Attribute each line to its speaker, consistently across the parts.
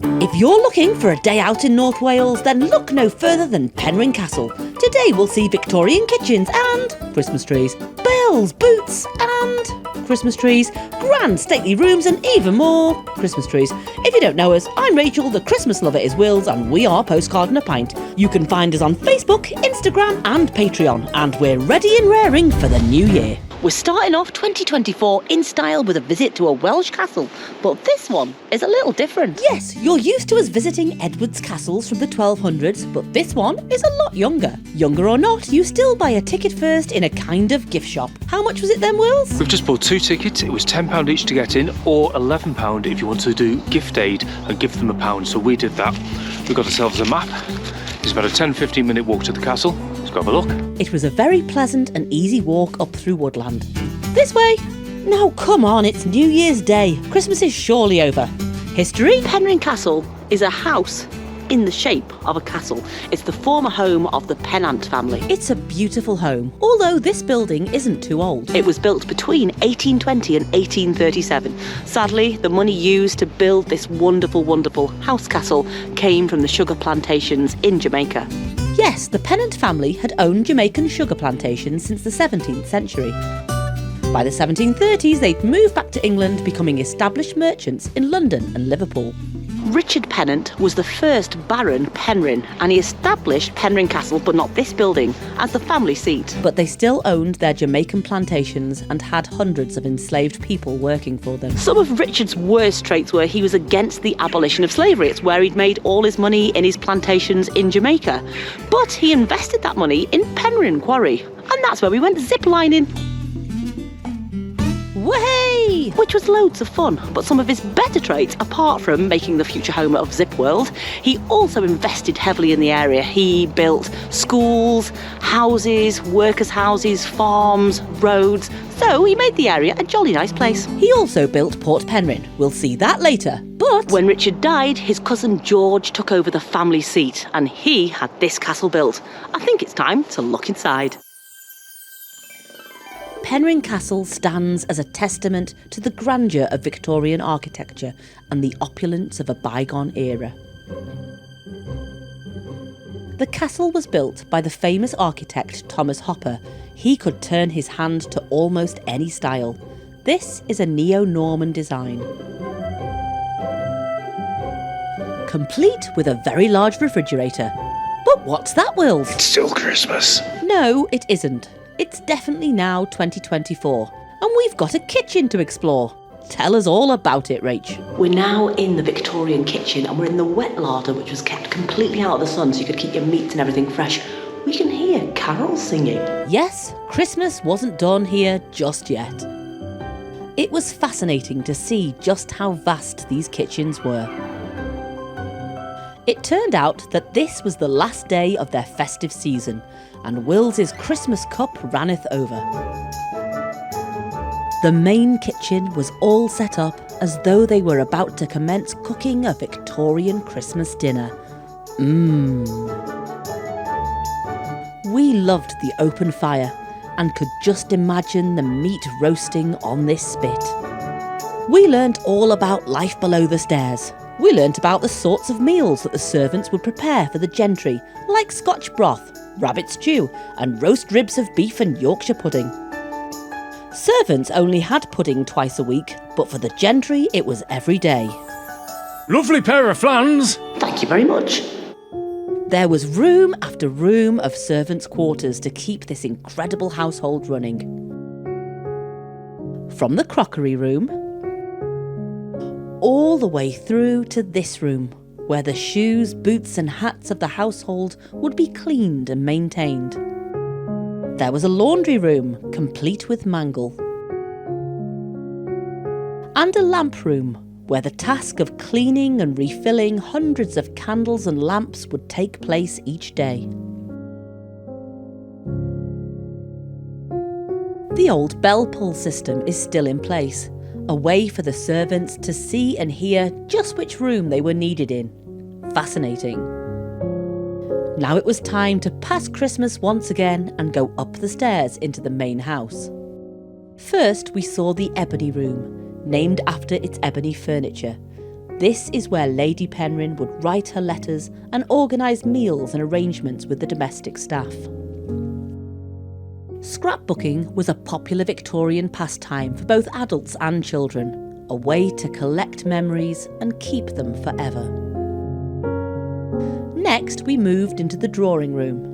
Speaker 1: If you're looking for a day out in North Wales, then look no further than Penrhyn Castle. Today we'll see Victorian kitchens and Christmas trees, bells, boots and Christmas trees, grand stately rooms and even more Christmas trees. If you don't know us, I'm Rachel, the Christmas lover is Wills, and we are Postcard and a Pint. You can find us on Facebook, Instagram and Patreon, and we're ready and raring for the new year. We're starting off 2024 in style with a visit to a Welsh castle, but this one is a little different. Yes, you're used to us visiting Edward's castles from the 1200s, but this one is a lot younger. Younger or not, you still buy a ticket first in a kind of gift shop. How much was it then, Wills?
Speaker 2: We've just bought 2 tickets. It was £10 each to get in, or £11 if you want to do gift aid and give them £1. So we did that. We got ourselves a map. It's about a 10-15 minute walk to the castle. Let's go have a look.
Speaker 1: It was a very pleasant and easy walk up through woodland. This way? Now come on, it's New Year's Day. Christmas is surely over. History? Penrhyn Castle is a house in the shape of a castle. It's the former home of the Pennant Family. It's a beautiful home, although this building isn't too old. It was built between 1820 and 1837. Sadly, the money used to build this wonderful, wonderful house castle came from the sugar plantations in Jamaica. Yes, the Pennant family had owned Jamaican sugar plantations since the 17th century. By the 1730s, they'd moved back to England, becoming established merchants in London and Liverpool. Richard Pennant was the first Baron Penrhyn, and he established Penrhyn Castle, but not this building, as the family seat. But they still owned their Jamaican plantations and had hundreds of enslaved people working for them. Some of Richard's worst traits were he was against the abolition of slavery. It's where he'd made all his money in his plantations in Jamaica. But he invested that money in Penrhyn Quarry, and that's where we went ziplining. Way! Which was loads of fun, but some of his better traits, apart from making the future home of Zip World, he also invested heavily in the area. He built schools, houses, workers' houses, farms, roads, so he made the area a jolly nice place. He also built Port Penrhyn. We'll see that later. But when Richard died, his cousin George took over the family seat, and he had this castle built. I think it's time to look inside. Penrhyn Castle stands as a testament to the grandeur of Victorian architecture and the opulence of a bygone era. The castle was built by the famous architect Thomas Hopper. He could turn his hand to almost any style. This is a neo-Norman design. Complete with a very large refrigerator. But what's that, Wills?
Speaker 2: It's still Christmas.
Speaker 1: No, it isn't. It's definitely now 2024, and we've got a kitchen to explore. Tell us all about it, Rach. We're now in the Victorian kitchen, and we're in the wet larder, which was kept completely out of the sun so you could keep your meats and everything fresh. We can hear carols singing. Yes, Christmas wasn't done here just yet. It was fascinating to see just how vast these kitchens were. It turned out that this was the last day of their festive season, and Wills's Christmas cup ranneth over. The main kitchen was all set up as though they were about to commence cooking a Victorian Christmas dinner. We loved the open fire and could just imagine the meat roasting on this spit. We learnt all about life below the stairs. We learnt about the sorts of meals that the servants would prepare for the gentry, like Scotch broth, rabbit stew, and roast ribs of beef and Yorkshire pudding. Servants only had pudding twice a week, but for the gentry it was every day.
Speaker 2: Lovely pair of flans.
Speaker 1: Thank you very much. There was room after room of servants' quarters to keep this incredible household running. From the crockery room, all the way through to this room, where the shoes, boots and hats of the household would be cleaned and maintained. There was a laundry room, complete with mangle. And a lamp room, where the task of cleaning and refilling hundreds of candles and lamps would take place each day. The old bell pull system is still in place, a way for the servants to see and hear just which room they were needed in. Fascinating. Now it was time to pass Christmas once again and go up the stairs into the main house. First we saw the ebony room, named after its ebony furniture. This is where Lady Penrhyn would write her letters and organise meals and arrangements with the domestic staff. Scrapbooking was a popular Victorian pastime for both adults and children, a way to collect memories and keep them forever. Next, we moved into the drawing room.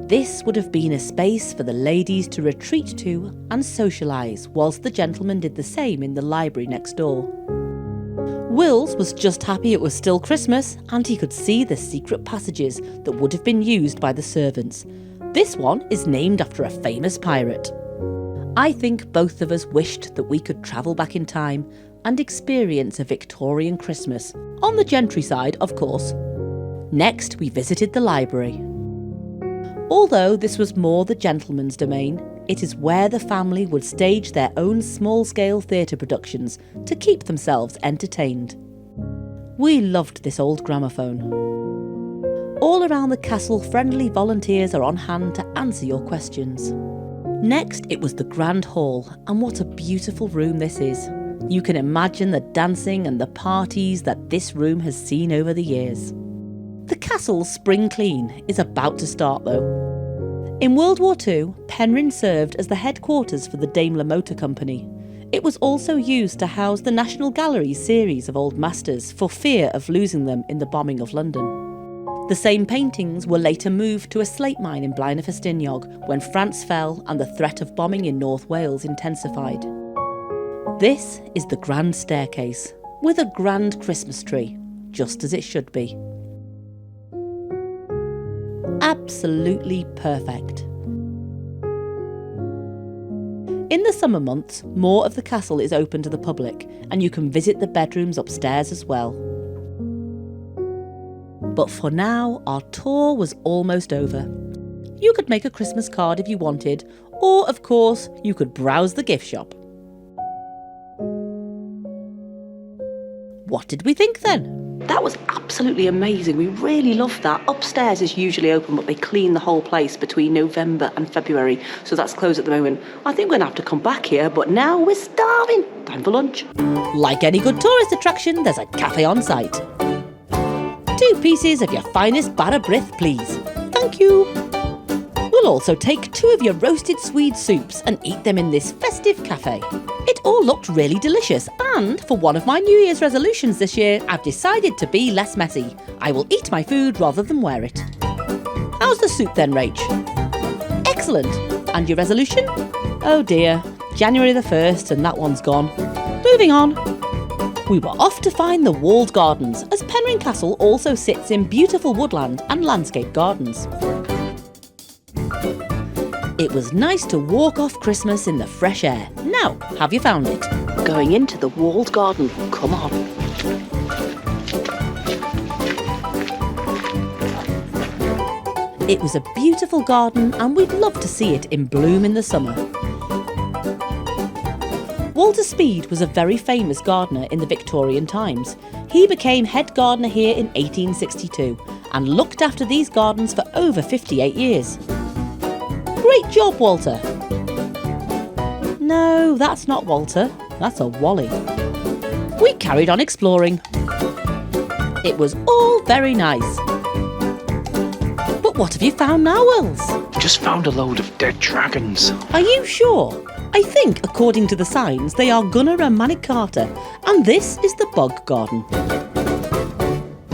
Speaker 1: This would have been a space for the ladies to retreat to and socialise, whilst the gentlemen did the same in the library next door. Wills was just happy it was still Christmas and he could see the secret passages that would have been used by the servants. This one is named after a famous pirate. I think both of us wished that we could travel back in time and experience a Victorian Christmas, on the gentry side, of course. Next, we visited the library. Although this was more the gentleman's domain, it is where the family would stage their own small-scale theatre productions to keep themselves entertained. We loved this old gramophone. All around the castle, friendly volunteers are on hand to answer your questions. Next, it was the Grand Hall, and what a beautiful room this is. You can imagine the dancing and the parties that this room has seen over the years. The castle's spring clean is about to start though. In World War II, Penrhyn served as the headquarters for the Daimler Motor Company. It was also used to house the National Gallery's series of old masters for fear of losing them in the bombing of London. The same paintings were later moved to a slate mine in Blaenau Ffestiniog when France fell and the threat of bombing in North Wales intensified. This is the grand staircase, with a grand Christmas tree, just as it should be. Absolutely perfect. In the summer months, more of the castle is open to the public, and you can visit the bedrooms upstairs as well. But for now, our tour was almost over. You could make a Christmas card if you wanted, or of course, you could browse the gift shop. What did we think then?
Speaker 3: That was absolutely amazing. We really loved that. Upstairs is usually open, but they clean the whole place between November and February, so that's closed at the moment. I think we're going to have to come back here, but now we're starving. Time for lunch.
Speaker 1: Like any good tourist attraction, there's a cafe on site. 2 pieces of your finest bara brith, please. Thank you. We'll also take 2 of your roasted Swede soups and eat them in this festive cafe. It all looked really delicious, and for one of my New Year's resolutions this year, I've decided to be less messy. I will eat my food rather than wear it. How's the soup then, Rach? Excellent. And your resolution? Oh dear, January the 1st and that one's gone. Moving on. We were off to find the walled gardens, as Penrhyn Castle also sits in beautiful woodland and landscape gardens. It was nice to walk off Christmas in the fresh air. Now, have you found it?
Speaker 3: Going into the walled garden. Come on.
Speaker 1: It was a beautiful garden and we'd love to see it in bloom in the summer. Walter Speed was a very famous gardener in the Victorian times. He became head gardener here in 1862 and looked after these gardens for over 58 years. Great job, Walter. No, that's not Walter. That's a Wally. We carried on exploring. It was all very nice. But what have you found now, Wills?
Speaker 2: Just found a load of dead dragons.
Speaker 1: Are you sure? I think, according to the signs, they are Gunnar and Manicata, and this is the bog garden.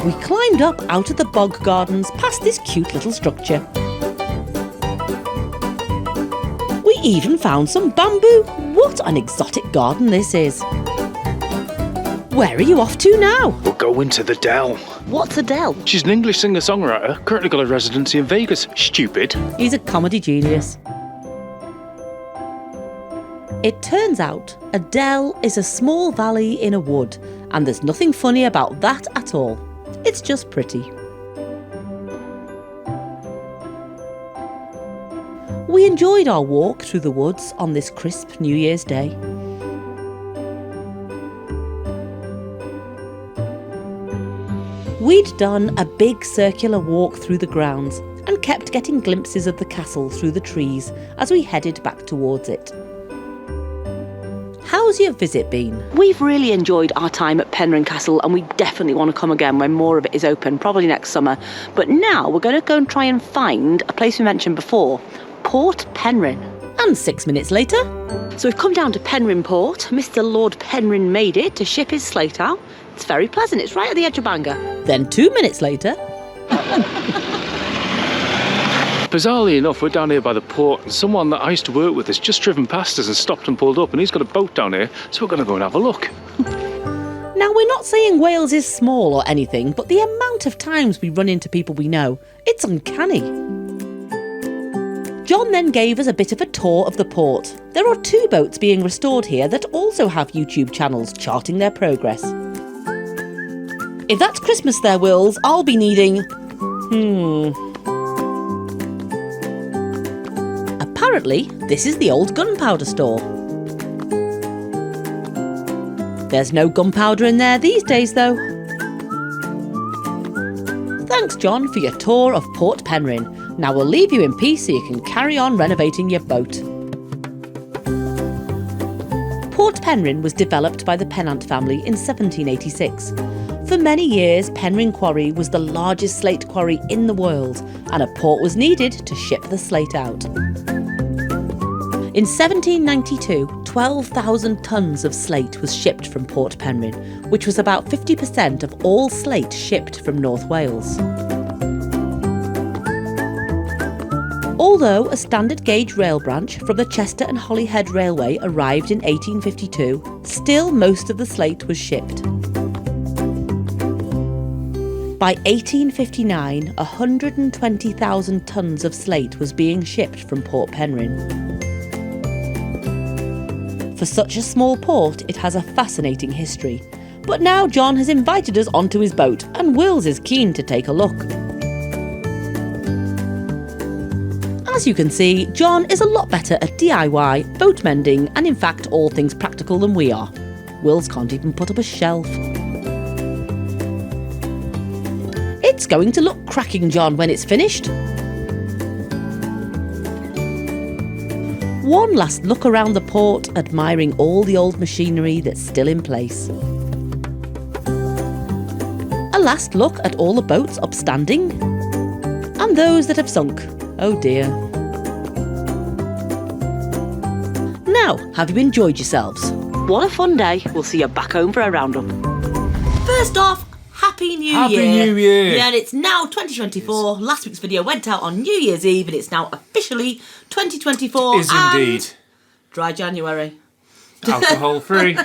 Speaker 1: We climbed up out of the bog gardens past this cute little structure. We even found some bamboo. What an exotic garden this is. Where are you off to now?
Speaker 2: We'll go into the Dell.
Speaker 3: What's Adele?
Speaker 2: She's an English singer-songwriter, currently got a residency in Vegas. Stupid.
Speaker 1: He's a comedy genius. It turns out a dell is a small valley in a wood, and there's nothing funny about that at all. It's just pretty. We enjoyed our walk through the woods on this crisp New Year's Day. We'd done a big circular walk through the grounds and kept getting glimpses of the castle through the trees as we headed back towards it. How's how's your visit been?
Speaker 3: We've really enjoyed our time at Penrhyn Castle, and we definitely want to come again when more of it is open, probably next summer. But now we're going to go and try and find a place we mentioned before, Port Penrhyn.
Speaker 1: And 6 minutes later,
Speaker 3: So we've come down to Penrhyn Port. Mr. Lord Penrhyn made it to ship his slate out. It's very pleasant. It's right at the edge of Bangor.
Speaker 1: then 2 minutes later,
Speaker 2: Bizarrely enough, we're down here by the port, and someone that I used to work with has just driven past us and stopped and pulled up, and he's got a boat down here, so we're going to go and have a look.
Speaker 1: Now, we're not saying Wales is small or anything, but the amount of times we run into people we know, it's uncanny. John then gave us a bit of a tour of the port. There are 2 boats being restored here that also have YouTube channels charting their progress. If that's Christmas there, Wills, I'll be needing... Apparently, this is the old gunpowder store. There's no gunpowder in there these days, though. Thanks, John, for your tour of Port Penrhyn. Now we'll leave you in peace so you can carry on renovating your boat. Port Penrhyn was developed by the Pennant Family in 1786. For many years, Penrhyn Quarry was the largest slate quarry in the world, and a port was needed to ship the slate out. In 1792, 12,000 tonnes of slate was shipped from Port Penrhyn, which was about 50% of all slate shipped from North Wales. Although a standard gauge rail branch from the Chester and Holyhead Railway arrived in 1852, still most of the slate was shipped. By 1859, 120,000 tonnes of slate was being shipped from Port Penrhyn. For such a small port, it has a fascinating history. But now John has invited us onto his boat, and Wills is keen to take a look. As you can see, John is a lot better at DIY, boat mending, and in fact all things practical than we are. Wills can't even put up a shelf. It's going to look cracking, John, when it's finished. One last look around the port, admiring all the old machinery that's still in place. A last look at all the boats upstanding, and those that have sunk. Oh dear. Now, have you enjoyed yourselves?
Speaker 3: What a fun day. We'll see you back home for a roundup.
Speaker 1: First off, Happy New Year!
Speaker 2: Happy New Year!
Speaker 1: Yeah, and it's now 2024. Last week's video went out on New Year's Eve, and it's now officially 2024.
Speaker 2: Is indeed.
Speaker 1: Dry January.
Speaker 2: Alcohol free.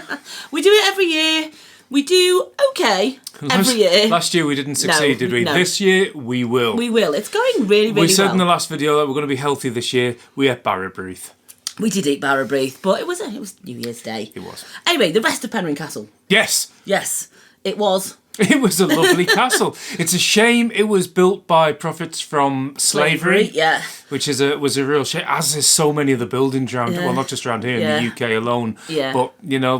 Speaker 1: We do it every year. We do okay every year.
Speaker 2: Last year we didn't succeed, did we?
Speaker 1: No.
Speaker 2: This year we will.
Speaker 1: We will. It's going really, really well.
Speaker 2: We said in the last video that we're going to be healthy this year. We ate Barrabrieth.
Speaker 1: We did eat Barrabrieth, but it was New Year's Day.
Speaker 2: It was.
Speaker 1: Anyway, the rest of Penrhyn Castle.
Speaker 2: Yes.
Speaker 1: Yes, it was.
Speaker 2: It was a lovely castle. It's a shame it was built by profits from slavery.
Speaker 1: Yeah.
Speaker 2: Which was a real shame, as is so many of the buildings around, well, not just around here, in the UK alone.
Speaker 1: Yeah.
Speaker 2: But,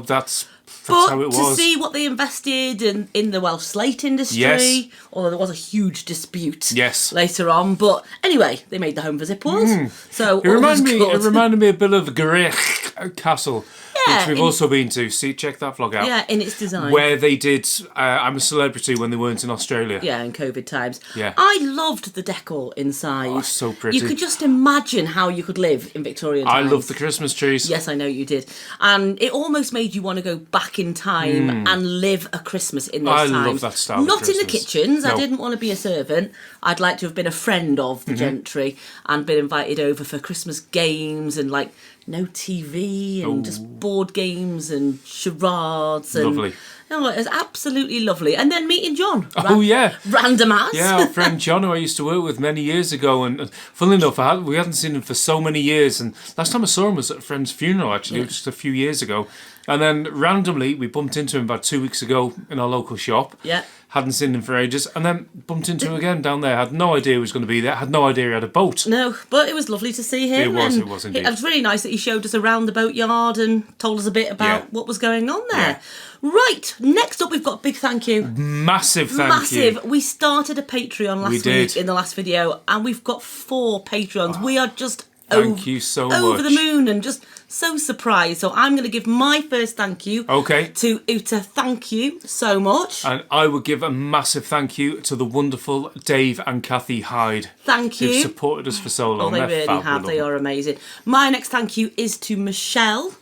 Speaker 2: that's how it was.
Speaker 1: To see what they invested in the Welsh slate industry, although there was a huge dispute later on. But anyway, they made the home for Zipwells. So
Speaker 2: It reminded me a bit of Gwynydd Castle, which we've also been to. See, check that vlog out.
Speaker 1: Yeah, in its design.
Speaker 2: Where they did I'm a Celebrity when they weren't in Australia.
Speaker 1: Yeah, in COVID times.
Speaker 2: Yeah.
Speaker 1: I loved the decor inside.
Speaker 2: Oh, so pretty.
Speaker 1: You could just imagine how you could live in Victorian times.
Speaker 2: I love the Christmas trees.
Speaker 1: Yes, I know you did. And it almost made you want to go back in time and live a Christmas in those times.
Speaker 2: I love that style
Speaker 1: Not
Speaker 2: of
Speaker 1: in the
Speaker 2: Christmas.
Speaker 1: kitchens.
Speaker 2: No.
Speaker 1: I didn't want to be a servant. I'd like to have been a friend of the gentry and been invited over for Christmas games and no TV and just board games and charades. And,
Speaker 2: Lovely.
Speaker 1: Oh, it was absolutely lovely. And then meeting John.
Speaker 2: Yeah.
Speaker 1: Random ass.
Speaker 2: Yeah, our friend John, who I used to work with many years ago, and funnily enough, we hadn't seen him for so many years, and last time I saw him was at a friend's funeral, actually, just a few years ago. And then randomly, we bumped into him about 2 weeks ago in our local shop.
Speaker 1: Yeah.
Speaker 2: Hadn't seen him for ages, and then bumped into him again down there. Had no idea he was going to be there. Had no idea he had a boat.
Speaker 1: No, but it was lovely to see him.
Speaker 2: It was indeed.
Speaker 1: It was really nice that he showed us around the boatyard and told us a bit about what was going on there. Right, next up we've got a big thank you.
Speaker 2: Massive thank you.
Speaker 1: We started a Patreon last week in the last video, and we've got 4 Patreons. We are just
Speaker 2: Thank you so
Speaker 3: over
Speaker 2: much.
Speaker 3: the moon and just so surprised. So I'm going to give my first thank you to Uta. Thank you so much.
Speaker 2: And I would give a massive thank you to the wonderful Dave and Kathy Hyde.
Speaker 3: Thank you.
Speaker 2: They've supported us for so long.
Speaker 3: Oh, they really
Speaker 2: fab.
Speaker 3: have. They are amazing. My next thank you is to Michelle.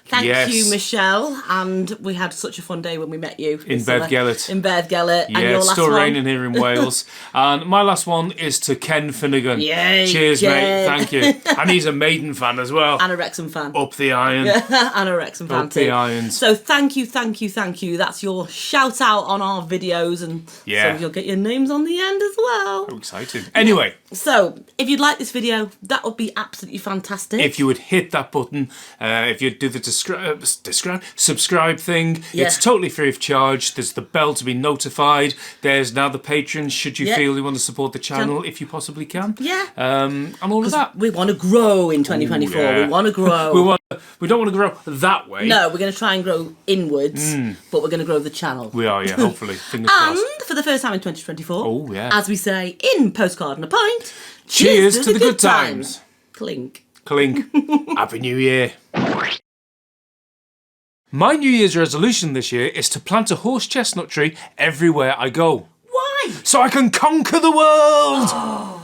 Speaker 3: Thank you, Michelle. And we had such a fun day when we met you.
Speaker 2: In Beddgelert.
Speaker 3: In Beddgelert.
Speaker 2: Yeah,
Speaker 3: and your
Speaker 2: it's
Speaker 3: last
Speaker 2: still
Speaker 3: one?
Speaker 2: raining here in Wales. And my last one is to Ken Finnegan.
Speaker 3: Yay,
Speaker 2: Cheers,
Speaker 3: Ken.
Speaker 2: mate. Thank you. And he's a Maiden fan as well.
Speaker 3: And a Wrexham fan.
Speaker 2: Up the iron.
Speaker 3: And a Wrexham fan
Speaker 2: Up
Speaker 3: too.
Speaker 2: the irons.
Speaker 3: So thank you. That's your shout out on our videos, and so you'll get your names on the end as well.
Speaker 2: So exciting. Anyway.
Speaker 3: So if you'd like this video, that would be absolutely fantastic.
Speaker 2: If you would hit that button, if you'd do the subscribe thing, it's totally free of charge. There's the bell to be notified. There's now the patrons, should you feel you want to support the channel, if you possibly can.
Speaker 3: Yeah.
Speaker 2: And all of that.
Speaker 3: We want to grow in 2024. We want to grow.
Speaker 2: We don't want to grow that way.
Speaker 3: No, we're going to try and grow inwards, but we're going to grow the channel.
Speaker 2: We are, yeah, hopefully. Fingers crossed.
Speaker 3: And for the first time in 2024,
Speaker 2: oh yeah,
Speaker 3: as we say in Postcard and a Pint,
Speaker 2: cheers to the good times.
Speaker 3: Clink.
Speaker 2: Clink. Happy New Year. My New Year's resolution this year is to plant a horse chestnut tree everywhere I go.
Speaker 3: Why?
Speaker 2: So I can conquer the world!